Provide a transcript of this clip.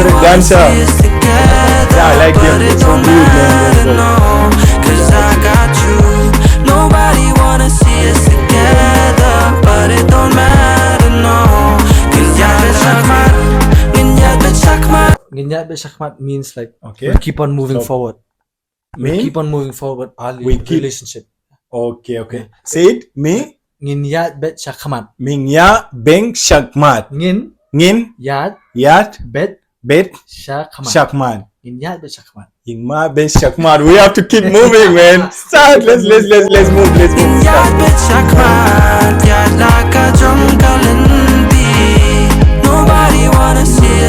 favorite dancer. Yeah, I like him. It's so good, man. Cause I got you. Nobody wanna see us together, but it don't matter, no. Ginyat be shakmat means like Okay. we keep on moving So, forward. We Me? keep on moving forward our We keep- relationship. Okay, okay. Say it. Me? Ginyat bet shakmat. Mingya Beng Shakmat. Ngin Ngin yat Yat bet Bet shakmat. Shakmat. Ginyat bet shakmat. Ingma Ben Shakmat. We have to keep moving, man. Start. Let's move. Let's move. Yad bet shakmat, yad like a jungle in the. Nobody wanna see